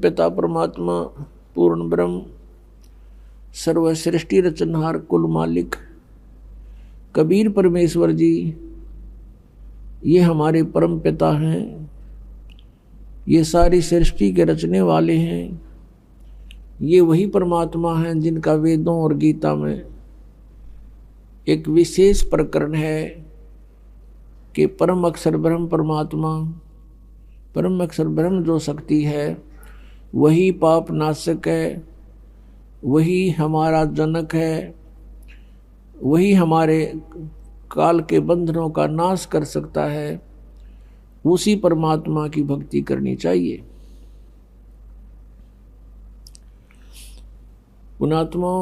पिता परमात्मा पूर्ण ब्रह्म सर्व सृष्टि रचनहार कुल मालिक कबीर परमेश्वर जी, ये हमारे परम पिता हैं। ये सारी सृष्टि के रचने वाले हैं। ये वही परमात्मा हैं जिनका वेदों और गीता में एक विशेष प्रकरण है कि परम अक्षर ब्रह्म परमात्मा, परम अक्षर ब्रह्म जो शक्ति है वही पाप नाशक है, वही हमारा जनक है, वही हमारे काल के बंधनों का नाश कर सकता है। उसी परमात्मा की भक्ति करनी चाहिए। पुणात्मा,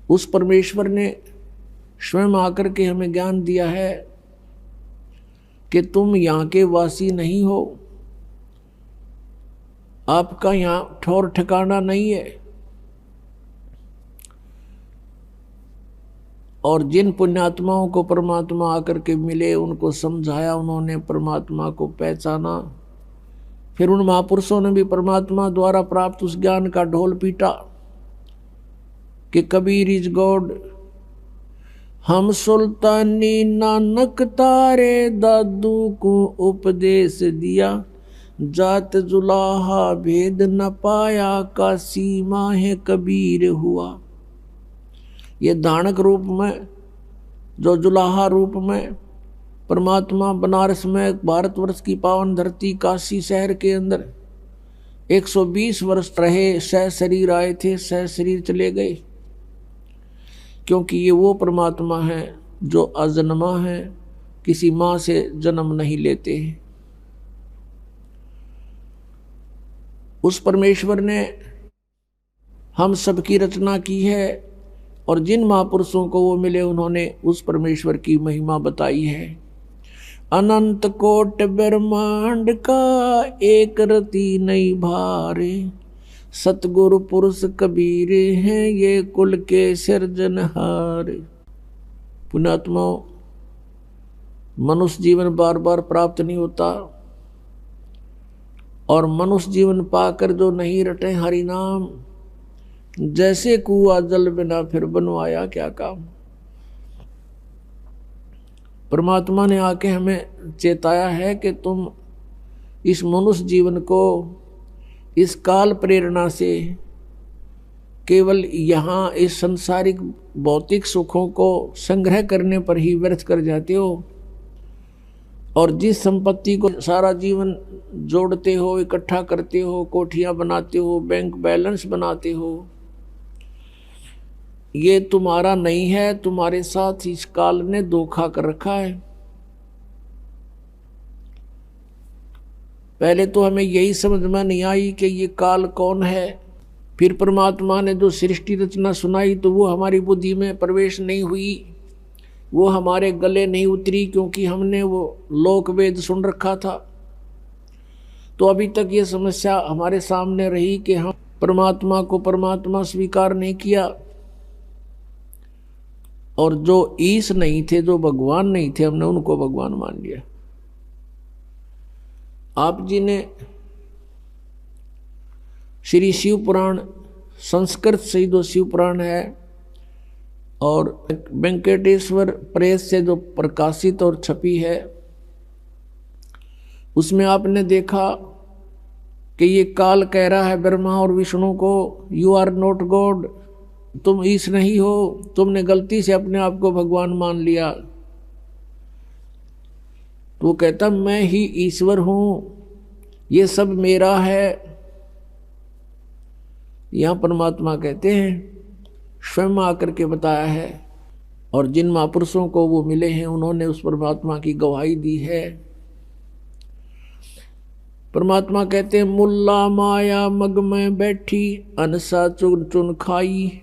उस परमेश्वर ने स्वयं आकर के हमें ज्ञान दिया है कि तुम यहाँ के वासी नहीं हो, आपका यहाँ ठौर ठिकाना नहीं है। और जिन पुण्यात्माओं को परमात्मा आकर के मिले, उनको समझाया, उन्होंने परमात्मा को पहचाना। फिर उन महापुरुषों ने भी परमात्मा द्वारा प्राप्त उस ज्ञान का ढोल पीटा कि कबीर इज गॉड। हम सुल्तानी नानक तारे दादू को उपदेश दिया, जात जुलाहा भेद न पाया, का सीमा है कबीर हुआ। ये धानक रूप में, जो जुलाहा रूप में परमात्मा बनारस में भारतवर्ष की पावन धरती काशी शहर के अंदर 120 वर्ष रहे, सह शरीर आए थे, सह शरीर चले गए, क्योंकि ये वो परमात्मा है जो अजन्मा है, किसी माँ से जन्म नहीं लेते हैं। उस परमेश्वर ने हम सबकी रचना की है और जिन महापुरुषों को वो मिले उन्होंने उस परमेश्वर की महिमा बताई है। अनंत कोट ब्रह्मांड का एक रति नहीं भारे, सतगुरु पुरुष कबीर हैं ये कुल के सिरजनहार। पुण्यात्मा, मनुष्य जीवन बार बार प्राप्त नहीं होता, और मनुष्य जीवन पाकर जो नहीं रटे हरि नाम, जैसे कुआ जल बिना फिर बनवाया क्या काम। परमात्मा ने आके हमें चेताया है कि तुम इस मनुष्य जीवन को इस काल प्रेरणा से केवल यहाँ इस संसारिक भौतिक सुखों को संग्रह करने पर ही व्यर्थ कर जाते हो, और जिस संपत्ति को सारा जीवन जोड़ते हो, इकट्ठा करते हो, कोठियां बनाते हो, बैंक बैलेंस बनाते हो, ये तुम्हारा नहीं है, तुम्हारे साथ इस काल ने धोखा कर रखा है। पहले तो हमें यही समझ में नहीं आई कि ये काल कौन है। फिर परमात्मा ने जो सृष्टि रचना सुनाई तो वो हमारी बुद्धि में प्रवेश नहीं हुई, वो हमारे गले नहीं उतरी, क्योंकि हमने वो लोक वेद सुन रखा था। तो अभी तक ये समस्या हमारे सामने रही कि हम परमात्मा को परमात्मा स्वीकार नहीं किया, और जो ईश नहीं थे, जो भगवान नहीं थे, हमने उनको भगवान मान लिया। आप जी ने श्री शिव पुराण, संस्कृत से जो शिव पुराण है और वेंकटेश्वर प्रेस से जो प्रकाशित और छपी है, उसमें आपने देखा कि ये काल कह रहा है ब्रह्मा और विष्णु को, यू आर नॉट गॉड, तुम ईश नहीं हो, तुमने गलती से अपने आप को भगवान मान लिया। तो वो कहता मैं ही ईश्वर हूं, ये सब मेरा है। यहां परमात्मा कहते हैं स्वयं आकर के बताया है, और जिन महापुरुषों को वो मिले हैं उन्होंने उस परमात्मा की गवाही दी है। परमात्मा कहते हैं मुल्ला माया मग में बैठी, अनसा चुन चुन खाई,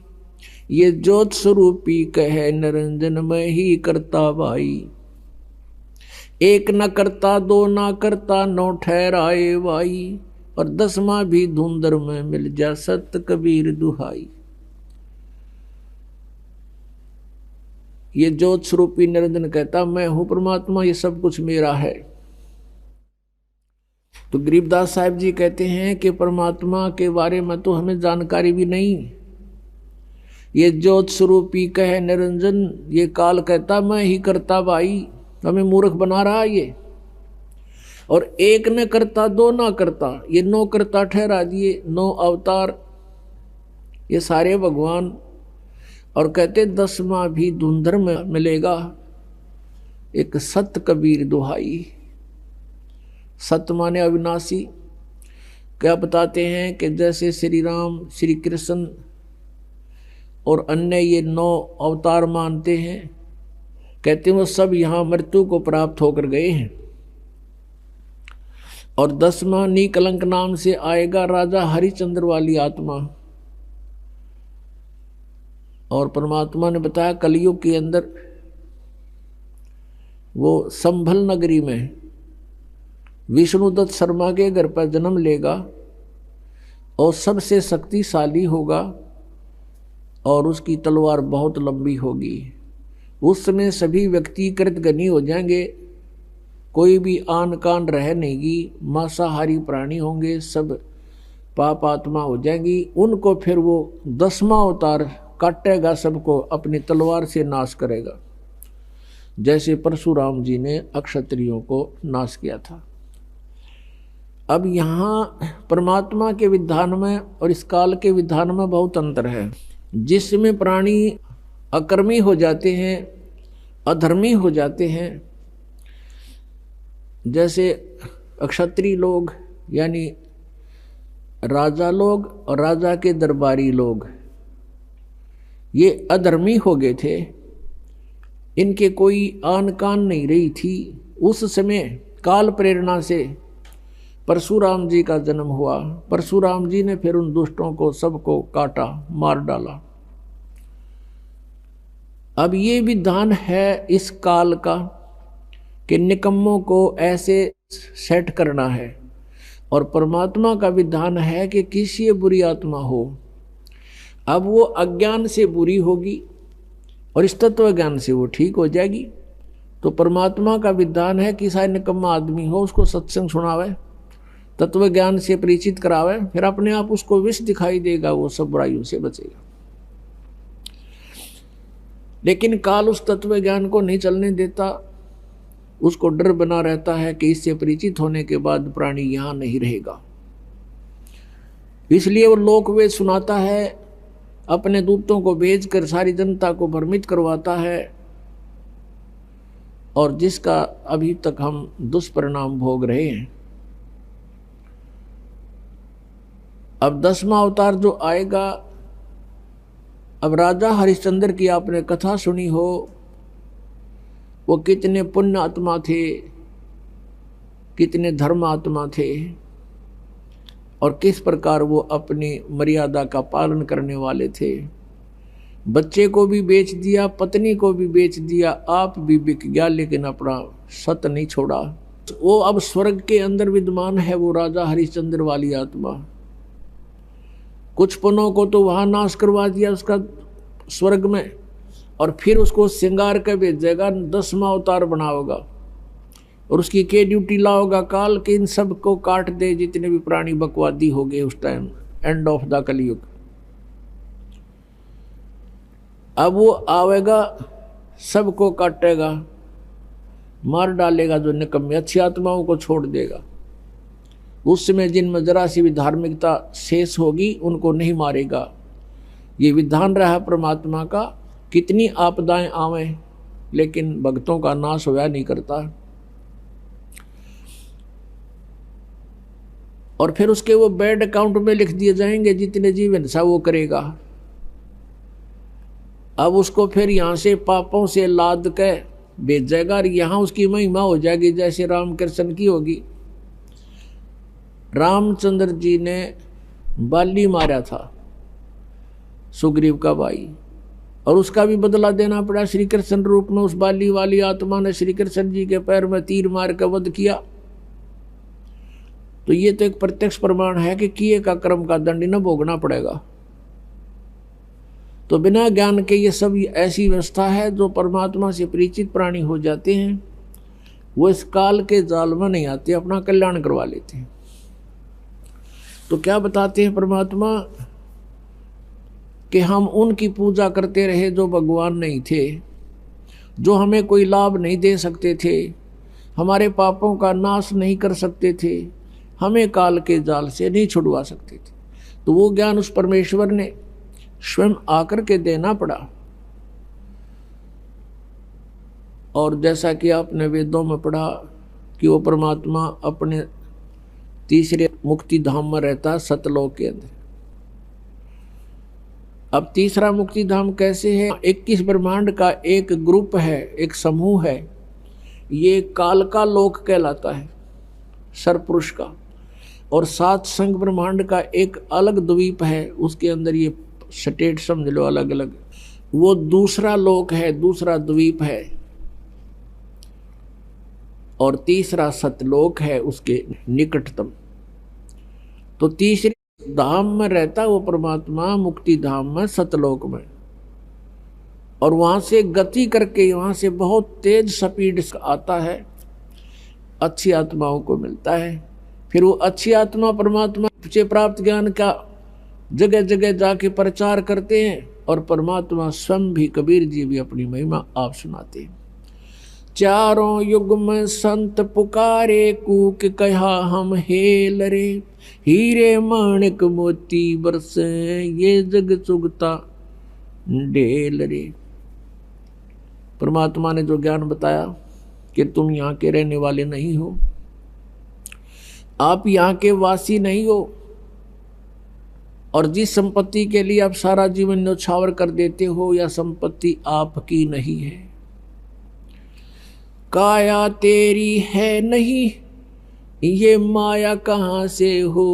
ये ज्योत स्वरूपी कहे निरंजन में ही करता भाई। एक न करता, दो ना करता, नौ ठहराए भाई, और 10वां भी धुंधर में मिल जा सत कबीर दुहाई। ये ज्योत स्वरूपी निरंजन कहता मैं हूं परमात्मा, ये सब कुछ मेरा है। तो गरीबदास साहब जी कहते हैं कि परमात्मा के बारे में तो हमें जानकारी भी नहीं। ये ज्योत स्वरूपी कहे निरंजन, ये काल कहता मैं ही करता भाई, हमें मूर्ख बना रहा ये। और एक न करता दो ना करता, ये 9 करता ठहरा दिए, 9 अवतार ये सारे भगवान। और कहते 10वां भी धुंधर में मिलेगा, एक सत कबीर दुहाई। सत माने अविनाशी। क्या बताते हैं कि जैसे श्री राम, श्री कृष्ण और अन्य ये 9 अवतार मानते हैं, कहते हैं वो सब यहाँ मृत्यु को प्राप्त होकर गए हैं। और 10वां निकलंक नाम से आएगा राजा हरिश्चंद्र वाली आत्मा। और परमात्मा ने बताया कलयुग के अंदर वो संभल नगरी में विष्णुदत्त शर्मा के घर पर जन्म लेगा और सबसे शक्तिशाली होगा और उसकी तलवार बहुत लंबी होगी। उस समय सभी व्यक्ति कृतघ्नी हो जाएंगे, कोई भी आन कान रह नहीं, मांसाहारी प्राणी होंगे, सब पाप आत्मा हो जाएंगी। उनको फिर वो 10वां अवतार काटेगा, सबको अपनी तलवार से नाश करेगा, जैसे परशुराम जी ने अक्षत्रियों को नाश किया था। अब यहाँ परमात्मा के विधान में और इस काल के विधान में बहुत अंतर है। जिसमें प्राणी अकर्मी हो जाते हैं, अधर्मी हो जाते हैं, जैसे अक्षत्रिय लोग यानी राजा लोग और राजा के दरबारी लोग, ये अधर्मी हो गए थे, इनके कोई आन कान नहीं रही थी। उस समय काल प्रेरणा से परशुराम जी का जन्म हुआ। परशुराम जी ने फिर उन दुष्टों को सबको काटा, मार डाला। अब ये विधान है इस काल का कि निकम्मों को ऐसे सेट करना है। और परमात्मा का विधान है कि किसी बुरी आत्मा हो, अब वो अज्ञान से बुरी होगी और इस तत्व ज्ञान से वो ठीक हो जाएगी। तो परमात्मा का विधान है कि सारे निकम्मा आदमी हो उसको सत्संग सुनावे, तत्व ज्ञान से परिचित करावे, फिर अपने आप उसको विष दिखाई देगा, वो सब बुराइयों से बचेगा। लेकिन काल उस तत्व ज्ञान को नहीं चलने देता, उसको डर बना रहता है कि इससे परिचित होने के बाद प्राणी यहाँ नहीं रहेगा। इसलिए वो लोकवेद सुनाता है, अपने दूतों को भेजकर सारी जनता को भ्रमित करवाता है, और जिसका अभी तक हम दुष्परिणाम भोग रहे हैं। अब 10वां अवतार जो आएगा, अब राजा हरिश्चंद्र की आपने कथा सुनी हो, वो कितने पुण्य आत्मा थे, कितने धर्म आत्मा थे, और किस प्रकार वो अपनी मर्यादा का पालन करने वाले थे। बच्चे को भी बेच दिया, पत्नी को भी बेच दिया, आप भी बिक गया, लेकिन अपना सत नहीं छोड़ा। वो अब स्वर्ग के अंदर विद्यमान है, वो राजा हरिश्चंद्र वाली आत्मा। कुछ पुनों को तो वहाँ नाश करवा दिया उसका स्वर्ग में, और फिर उसको श्रृंगार कर भेजेगा, 10वां अवतार बनाओगा, और उसकी क्या ड्यूटी लाओगा काल के इन सब को काट दे, जितने भी प्राणी बकवादी हो गए उस टाइम, एंड ऑफ द कलयुग। अब वो आवेगा, सबको काटेगा, मार डालेगा, जो निकम्मे अच्छी आत्माओं को छोड़ देगा। उस समय जिनमें जरा सी भी धार्मिकता शेष होगी उनको नहीं मारेगा। ये विधान रहा परमात्मा का, कितनी आपदाएं आवें लेकिन भक्तों का नाश होया नहीं करता। और फिर उसके वो बैड अकाउंट में लिख दिए जाएंगे, जितने जीव हिंसा वो करेगा। अब उसको फिर यहाँ से पापों से लाद के भेजेगा, और यहाँ उसकी महिमा हो जाएगी जैसे राम कृष्ण की होगी। रामचंद्र जी ने बाली मारा था, सुग्रीव का भाई, और उसका भी बदला देना पड़ा श्री कृष्ण रूप में। उस बाली वाली आत्मा ने श्री कृष्ण जी के पैर में तीर मार कर वध किया। तो ये तो एक प्रत्यक्ष प्रमाण है कि किए का कर्म का दंड न भोगना पड़ेगा। तो बिना ज्ञान के ये सब ऐसी व्यवस्था है, जो परमात्मा से परिचित प्राणी हो जाते हैं वो इस काल के जाल में नहीं आते, अपना कल्याण करवा लेते हैं। तो क्या बताते हैं परमात्मा कि हम उनकी पूजा करते रहे जो भगवान नहीं थे, जो हमें कोई लाभ नहीं दे सकते थे, हमारे पापों का नाश नहीं कर सकते थे, हमें काल के जाल से नहीं छुड़वा सकते थे। तो वो ज्ञान उस परमेश्वर ने स्वयं आकर के देना पड़ा। और जैसा कि आपने वेदों में पढ़ा कि वो परमात्मा अपने तीसरे मुक्ति धाम में रहता, सतलोक के अंदर। अब तीसरा मुक्ति धाम कैसे है? 21 ब्रह्मांड का एक ग्रुप है, एक समूह है, ये काल का लोक कहलाता है, सरपुरुष का। और 7 संग ब्रह्मांड का एक अलग द्वीप है, उसके अंदर ये स्टेट समझ लो अलग अलग, वो दूसरा लोक है, दूसरा द्वीप है। और तीसरा सतलोक है उसके निकटतम। तो तीसरे धाम में रहता वो परमात्मा, मुक्ति धाम में, सतलोक में। और वहां से गति करके, वहां से बहुत तेज स्पीड आता है, अच्छी आत्माओं को मिलता है। फिर वो अच्छी आत्मा परमात्मा से प्राप्त ज्ञान का जगह जगह जाके प्रचार करते हैं। और परमात्मा स्वयं भी, कबीर जी भी अपनी महिमा आप सुनाते हैं। चारों युग में संत पुकारे, कूक कहा हम हेल रे, हीरे माणिक मोती बरसे, ये जग चुगता ढेल रे। परमात्मा ने जो ज्ञान बताया कि तुम यहाँ के रहने वाले नहीं हो, आप यहाँ के वासी नहीं हो, और जिस संपत्ति के लिए आप सारा जीवन न्यौछावर कर देते हो, यह संपत्ति आपकी नहीं है। काया तेरी है नहीं, ये माया कहाँ से हो,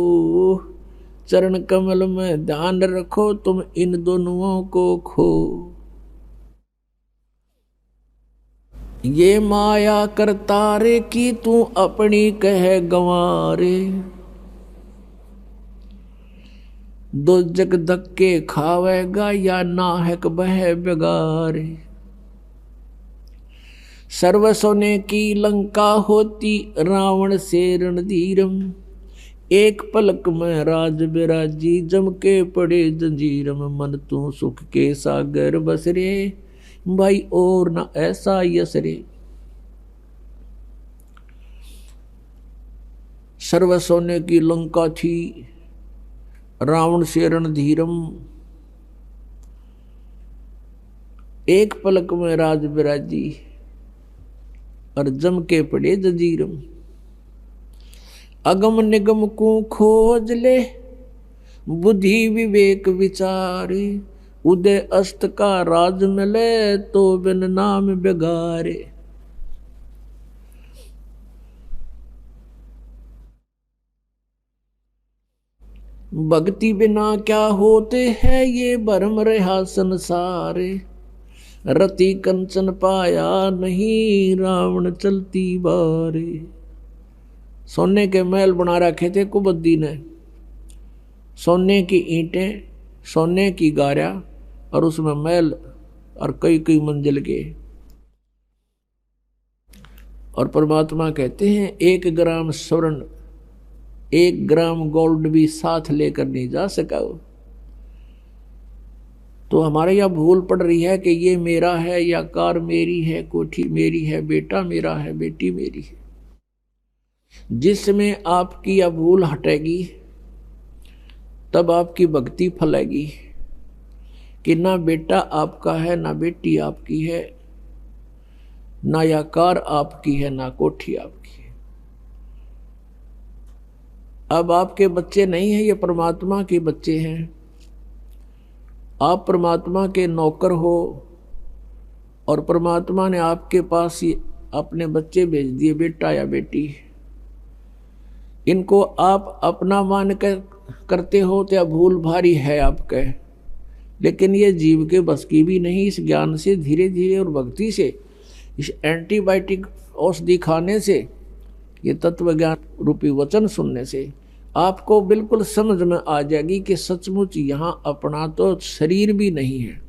चरण कमल में ध्यान रखो, तुम इन दोनों को खो। ये माया करतारे की तू अपनी कह गंवारे, दो जग धक्के खावेगा या नाहक बह बेगारे। सर्व सोने की लंका होती रावण से रणधीरम, एक पलक में राज बिराजी जम के पड़े जंजीरम। मन तू सुख के सागर बसरे, भाई और न ऐसा यसरे। सर्व सोने की लंका थी, रावण से रणधीरम, एक पलक में राज बिराजी और जम के पड़े जंजीरम। अगम निगम को खोज ले, बुद्धि विवेक विचारे, उदय अस्त का राज मिले तो बिन नाम बेगारे। भक्ति बिना क्या होते हैं ये भरम रहा संसारे, रति कंचन पाया नहीं रावण चलती बारे। सोने के महल बना रखे थे कुबद्दी ने, सोने की ईंटें, सोने की गारा, और उसमें महल और कई कई मंजिल के। और परमात्मा कहते हैं 1 ग्राम स्वर्ण, 1 ग्राम गोल्ड भी साथ लेकर नहीं जा सका। तो हमारे यहाँ भूल पड़ रही है कि ये मेरा है, या कार मेरी है, कोठी मेरी है, बेटा मेरा है, बेटी मेरी है। जिसमें आपकी यह भूल हटेगी तब आपकी भक्ति फलेगी कि ना बेटा आपका है, ना बेटी आपकी है, ना यह कार आपकी है, ना कोठी आपकी है। अब आपके बच्चे नहीं हैं, ये परमात्मा के बच्चे हैं। आप परमात्मा के नौकर हो, और परमात्मा ने आपके पास ही अपने बच्चे भेज दिए, बेटा या बेटी। इनको आप अपना मान कर करते हो तो भूल भारी है आपके, लेकिन ये जीव के बस की भी नहीं। इस ज्ञान से धीरे धीरे और भक्ति से, इस एंटीबायोटिक औषधि खाने से, ये तत्व ज्ञान रूपी वचन सुनने से आपको बिल्कुल समझ में आ जाएगी कि सचमुच यहाँ अपना तो शरीर भी नहीं है।